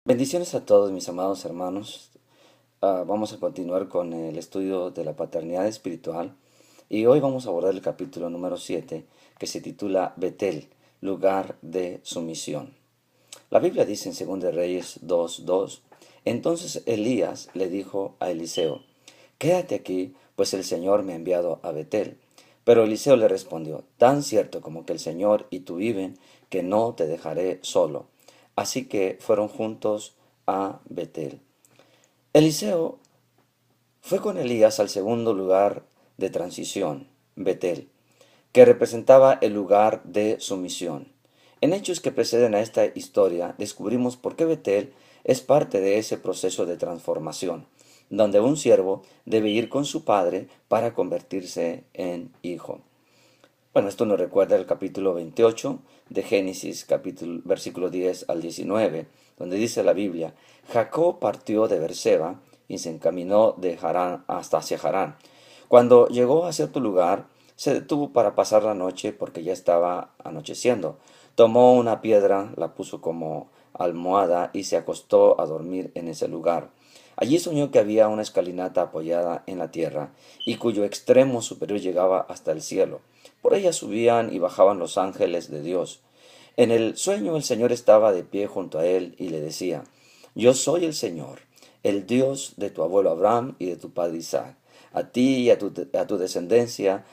Bendiciones a todos mis amados hermanos. Vamos a continuar con el estudio de la paternidad espiritual y hoy vamos a abordar el capítulo número 7 que se titula Betel, lugar de sumisión. La Biblia dice en 2 de Reyes 2:2, entonces Elías le dijo a Eliseo, quédate aquí, pues el Señor me ha enviado a Betel. Pero Eliseo le respondió, tan cierto como que el Señor y tú viven, que no te dejaré solo. Así que fueron juntos a Betel. Eliseo fue con Elías al segundo lugar de transición, Betel, que representaba el lugar de sumisión. En hechos que preceden a esta historia, descubrimos por qué Betel es parte de ese proceso de transformación, donde un siervo debe ir con su padre para convertirse en hijo. Bueno, esto nos recuerda el capítulo 28 de Génesis, versículo 10 al 19, donde dice la Biblia, Jacob partió de Beerseba y se encaminó de Harán hasta hacia Harán. Cuando llegó a cierto lugar, se detuvo para pasar la noche porque ya estaba anocheciendo. Tomó una piedra, la puso como almohada y se acostó a dormir en ese lugar. Allí soñó que había una escalinata apoyada en la tierra y cuyo extremo superior llegaba hasta el cielo. Por ella subían y bajaban los ángeles de Dios. En el sueño el Señor estaba de pie junto a él y le decía, yo soy el Señor, el Dios de tu abuelo Abraham y de tu padre Isaac. A ti y a tu descendencia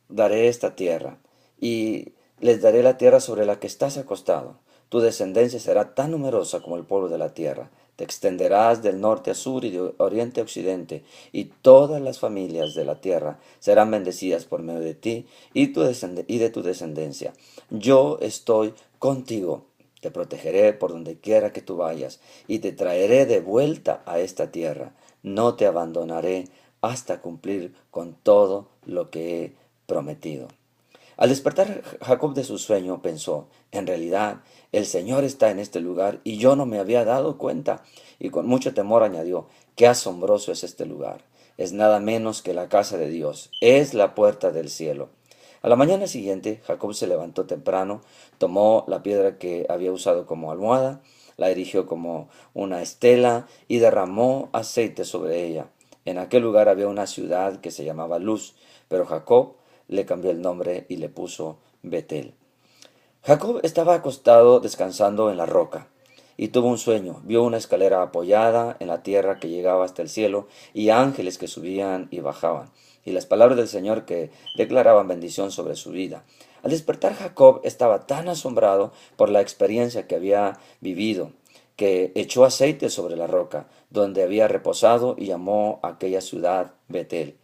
daré esta tierra, y les daré la tierra sobre la que estás acostado. Tu descendencia será tan numerosa como el polvo de la tierra. Te extenderás del norte a sur y de oriente a occidente, y todas las familias de la tierra serán bendecidas por medio de ti y de tu descendencia. Yo estoy contigo. Te protegeré por donde quiera que tú vayas, y te traeré de vuelta a esta tierra. No te abandonaré hasta cumplir con todo lo que he prometido. Al despertar Jacob de su sueño pensó, en realidad el Señor está en este lugar y yo no me había dado cuenta. Y con mucho temor añadió, qué asombroso es este lugar. Es nada menos que la casa de Dios, es la puerta del cielo. A la mañana siguiente Jacob se levantó temprano, tomó la piedra que había usado como almohada, la erigió como una estela y derramó aceite sobre ella. En aquel lugar había una ciudad que se llamaba Luz, pero Jacob le cambió el nombre y le puso Betel. Jacob estaba acostado descansando en la roca y tuvo un sueño. Vio una escalera apoyada en la tierra que llegaba hasta el cielo y ángeles que subían y bajaban y las palabras del Señor que declaraban bendición sobre su vida. Al despertar Jacob estaba tan asombrado por la experiencia que había vivido que echó aceite sobre la roca donde había reposado y llamó a aquella ciudad Betel.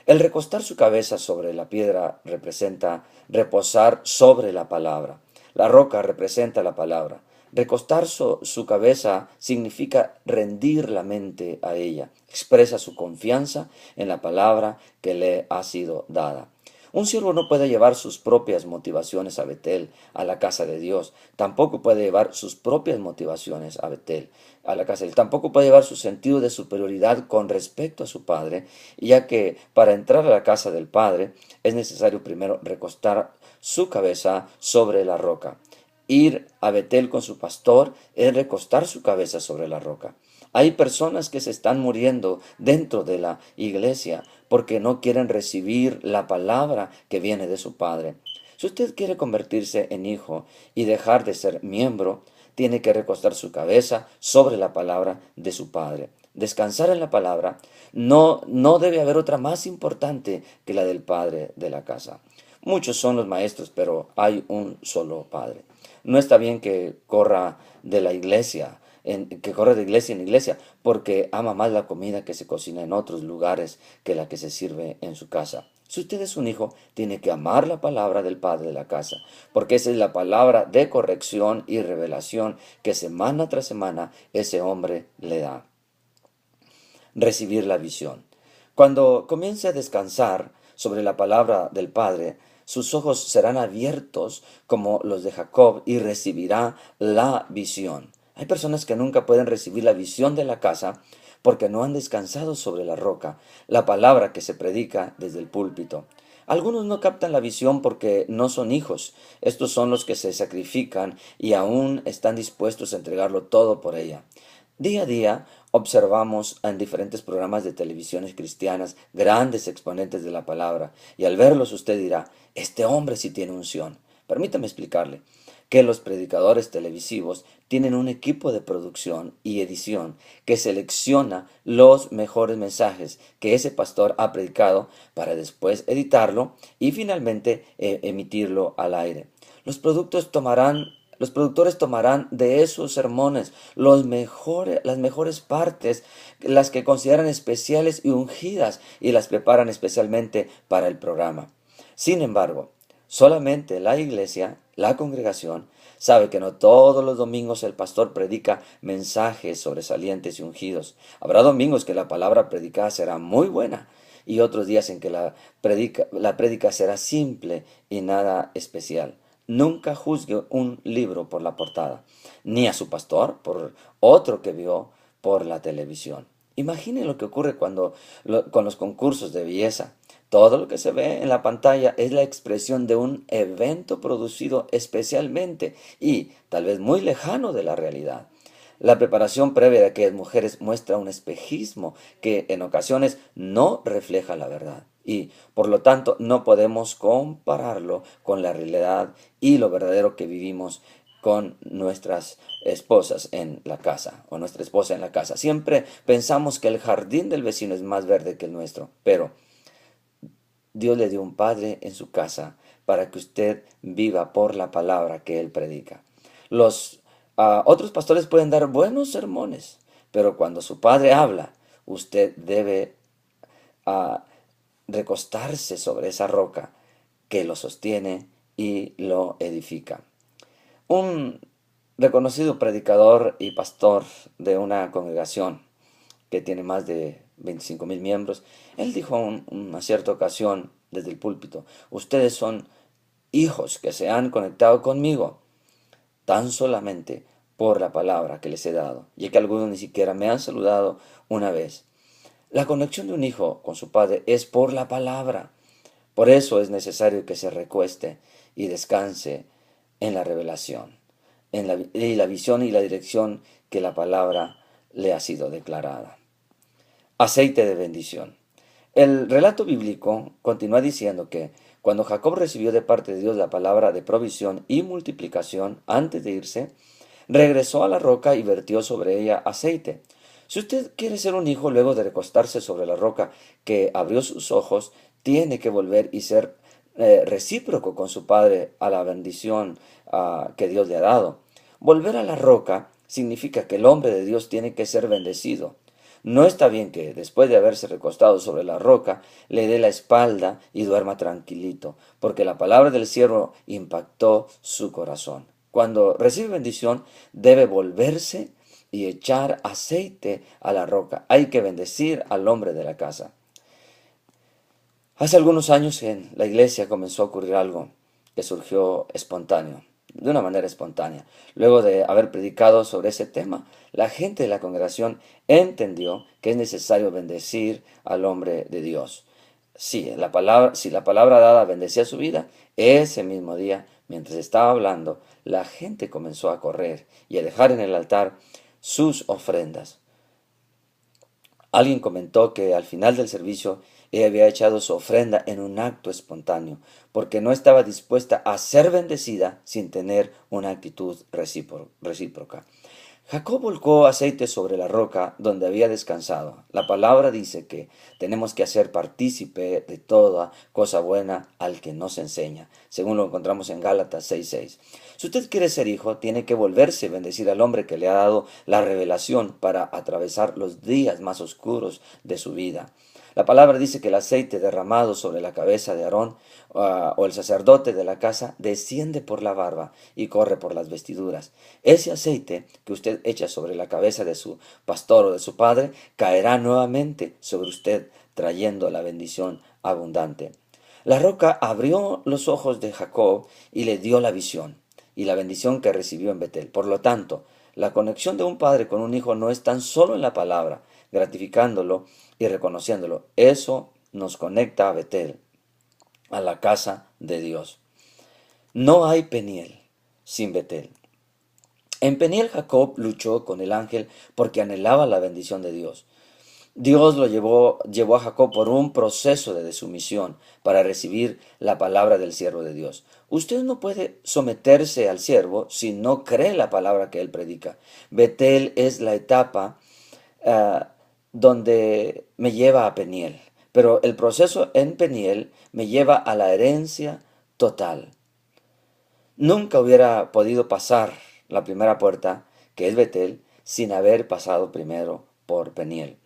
El recostar su cabeza sobre la piedra representa reposar sobre la palabra. La roca representa la palabra. Recostar su cabeza significa rendir la mente a ella. Expresa su confianza en la palabra que le ha sido dada. Un siervo no puede llevar sus propias motivaciones a Betel, a la casa de Dios. Tampoco puede llevar sus propias motivaciones a Betel, a la casa de Dios. Tampoco puede llevar su sentido de superioridad con respecto a su Padre, ya que para entrar a la casa del Padre es necesario primero recostar su cabeza sobre la roca. Ir a Betel con su pastor es recostar su cabeza sobre la roca. Hay personas que se están muriendo dentro de la iglesia porque no quieren recibir la palabra que viene de su Padre. Si usted quiere convertirse en hijo y dejar de ser miembro, tiene que recostar su cabeza sobre la palabra de su Padre. Descansar en la palabra no debe haber otra más importante que la del Padre de la casa. Muchos son los maestros, pero hay un solo Padre. No está bien que corra de la iglesia, que corre de iglesia en iglesia, porque ama más la comida que se cocina en otros lugares que la que se sirve en su casa. Si usted es un hijo, tiene que amar la palabra del padre de la casa, porque esa es la palabra de corrección y revelación que semana tras semana ese hombre le da. Recibir la visión. Cuando comience a descansar sobre la palabra del Padre, sus ojos serán abiertos como los de Jacob y recibirá la visión. Hay personas que nunca pueden recibir la visión de la casa porque no han descansado sobre la roca, la palabra que se predica desde el púlpito. Algunos no captan la visión porque no son hijos. Estos son los que se sacrifican y aún están dispuestos a entregarlo todo por ella. Día a día observamos en diferentes programas de televisiones cristianas grandes exponentes de la palabra y al verlos usted dirá, este hombre sí tiene unción. Permítame explicarle que los predicadores televisivos tienen un equipo de producción y edición que selecciona los mejores mensajes que ese pastor ha predicado para después editarlo y finalmente emitirlo al aire. Los productores tomarán de esos sermones las mejores partes, las que consideran especiales y ungidas, y las preparan especialmente para el programa. Sin embargo, solamente la iglesia, la congregación, sabe que no todos los domingos el pastor predica mensajes sobresalientes y ungidos. Habrá domingos que la palabra predicada será muy buena y otros días en que la prédica será simple y nada especial. Nunca juzgue un libro por la portada, ni a su pastor por otro que vio por la televisión. Imagine lo que ocurre con los concursos de belleza. Todo lo que se ve en la pantalla es la expresión de un evento producido especialmente y tal vez muy lejano de la realidad. La preparación previa de aquellas mujeres muestra un espejismo que en ocasiones no refleja la verdad y por lo tanto no podemos compararlo con la realidad y lo verdadero que vivimos con nuestras esposas en la casa o nuestra esposa en la casa. Siempre pensamos que el jardín del vecino es más verde que el nuestro, pero Dios le dio un padre en su casa para que usted viva por la palabra que él predica. Los otros pastores pueden dar buenos sermones, pero cuando su padre habla, usted debe ah, recostarse sobre esa roca que lo sostiene y lo edifica. Un reconocido predicador y pastor de una congregación que tiene más de 25,000 miembros, él dijo en una cierta ocasión desde el púlpito, ustedes son hijos que se han conectado conmigo tan solamente por la palabra que les he dado, y que algunos ni siquiera me han saludado una vez. La conexión de un hijo con su padre es por la palabra. Por eso es necesario que se recueste y descanse en la revelación, y la visión y la dirección que la palabra le ha sido declarada. Aceite de bendición. El relato bíblico continúa diciendo que cuando Jacob recibió de parte de Dios la palabra de provisión y multiplicación antes de irse, regresó a la roca y vertió sobre ella aceite. Si usted quiere ser un hijo luego de recostarse sobre la roca que abrió sus ojos, tiene que volver y ser recíproco con su padre a la bendición que Dios le ha dado. Volver a la roca significa que el hombre de Dios tiene que ser bendecido. No está bien que, después de haberse recostado sobre la roca, le dé la espalda y duerma tranquilito, porque la palabra del siervo impactó su corazón. Cuando recibe bendición, debe volverse y echar aceite a la roca. Hay que bendecir al hombre de la casa. Hace algunos años en la iglesia comenzó a ocurrir algo que surgió espontáneo, de una manera espontánea. Luego de haber predicado sobre ese tema, la gente de la congregación entendió que es necesario bendecir al hombre de Dios. Si la palabra dada bendecía su vida, ese mismo día, mientras estaba hablando, la gente comenzó a correr y a dejar en el altar sus ofrendas. Alguien comentó que al final del servicio ella había echado su ofrenda en un acto espontáneo, porque no estaba dispuesta a ser bendecida sin tener una actitud recíproca. Jacob volcó aceite sobre la roca donde había descansado. La palabra dice que tenemos que hacer partícipe de toda cosa buena al que nos enseña, según lo encontramos en Gálatas 6:6. Si usted quiere ser hijo, tiene que volverse a bendecir al hombre que le ha dado la revelación para atravesar los días más oscuros de su vida. La palabra dice que el aceite derramado sobre la cabeza de Aarón o el sacerdote de la casa desciende por la barba y corre por las vestiduras. Ese aceite que usted echa sobre la cabeza de su pastor o de su padre caerá nuevamente sobre usted trayendo la bendición abundante. La roca abrió los ojos de Jacob y le dio la visión y la bendición que recibió en Betel. Por lo tanto, la conexión de un padre con un hijo no es tan solo en la palabra, gratificándolo y reconociéndolo. Eso nos conecta a Betel, a la casa de Dios. No hay Peniel sin Betel. En Peniel Jacob luchó con el ángel porque anhelaba la bendición de Dios. Dios llevó a Jacob por un proceso de sumisión para recibir la palabra del siervo de Dios. Usted no puede someterse al siervo si no cree la palabra que él predica. Betel es la etapa ah, donde me lleva a Peniel, pero el proceso en Peniel me lleva a la herencia total. Nunca hubiera podido pasar la primera puerta, que es Betel, sin haber pasado primero por Peniel.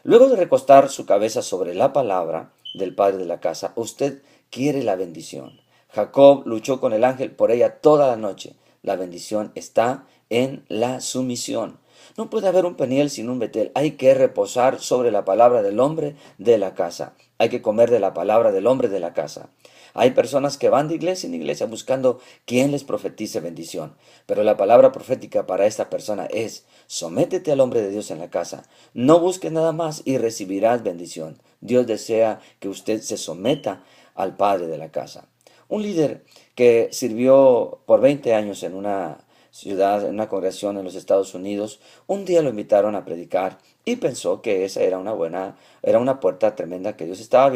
Luego de recostar su cabeza sobre la palabra del padre de la casa, usted quiere la bendición. Jacob luchó con el ángel por ella toda la noche. La bendición está en la sumisión. No puede haber un Peniel sin un Betel. Hay que reposar sobre la palabra del hombre de la casa. Hay que comer de la palabra del hombre de la casa. Hay personas que van de iglesia en iglesia buscando quien les profetice bendición. Pero la palabra profética para esta persona es: sométete al hombre de Dios en la casa. No busques nada más y recibirás bendición. Dios desea que usted se someta al padre de la casa. Un líder que sirvió por 20 años en una ciudad, en una congregación en los Estados Unidos, un día lo invitaron a predicar y pensó que esa era una puerta tremenda que Dios estaba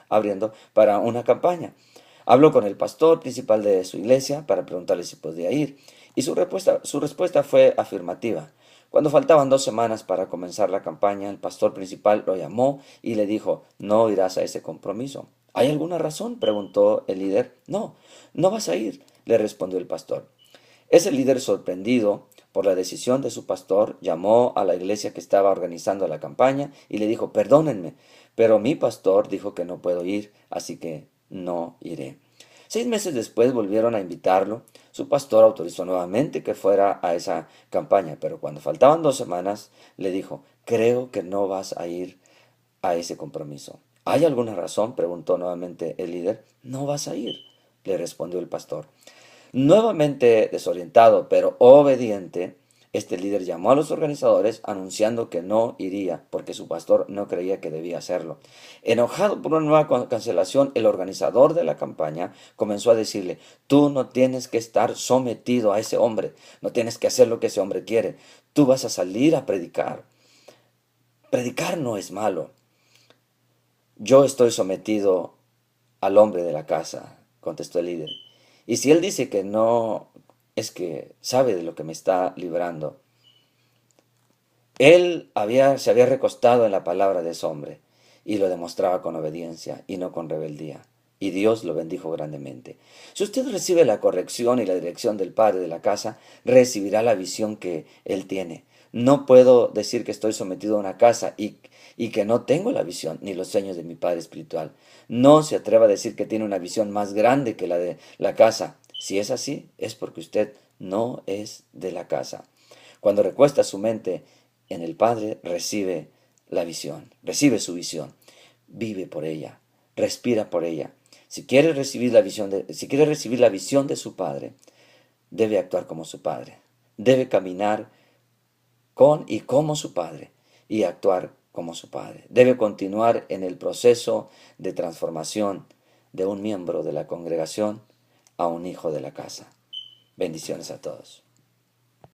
abriendo para una campaña. Habló con el pastor principal de su iglesia para preguntarle si podía ir, y su respuesta fue afirmativa. Cuando faltaban 2 semanas para comenzar la campaña, el pastor principal lo llamó y le dijo: no irás a ese compromiso. ¿Hay alguna razón?, preguntó el líder. No, no vas a ir, le respondió el pastor. Ese líder, sorprendido por la decisión de su pastor, llamó a la iglesia que estaba organizando la campaña y le dijo: perdónenme, pero mi pastor dijo que no puedo ir, así que no iré. 6 meses después volvieron a invitarlo. Su pastor autorizó nuevamente que fuera a esa campaña, pero cuando faltaban 2 semanas le dijo: creo que no vas a ir a ese compromiso. ¿Hay alguna razón?, preguntó nuevamente el líder. No vas a ir, le respondió el pastor. Nuevamente desorientado, pero obediente, este líder llamó a los organizadores anunciando que no iría porque su pastor no creía que debía hacerlo. Enojado por una nueva cancelación, el organizador de la campaña comenzó a decirle: tú no tienes que estar sometido a ese hombre, no tienes que hacer lo que ese hombre quiere, tú vas a salir a predicar. Predicar no es malo. Yo estoy sometido al hombre de la casa, contestó el líder. Y si él dice que no, es que sabe de lo que me está librando. Se había recostado en la palabra de ese hombre y lo demostraba con obediencia y no con rebeldía. Y Dios lo bendijo grandemente. Si usted recibe la corrección y la dirección del padre de la casa, recibirá la visión que él tiene. No puedo decir que estoy sometido a una casa y que no tengo la visión ni los sueños de mi padre espiritual. No se atreva a decir que tiene una visión más grande que la de la casa. Si es así, es porque usted no es de la casa. Cuando recuesta su mente en el Padre, recibe la visión, recibe su visión, vive por ella, respira por ella. Si quiere recibir la visión de su Padre, debe actuar como su Padre, debe caminar con y como su Padre y actuar como su Padre. Debe continuar en el proceso de transformación de un miembro de la congregación a un hijo de la casa. Bendiciones a todos.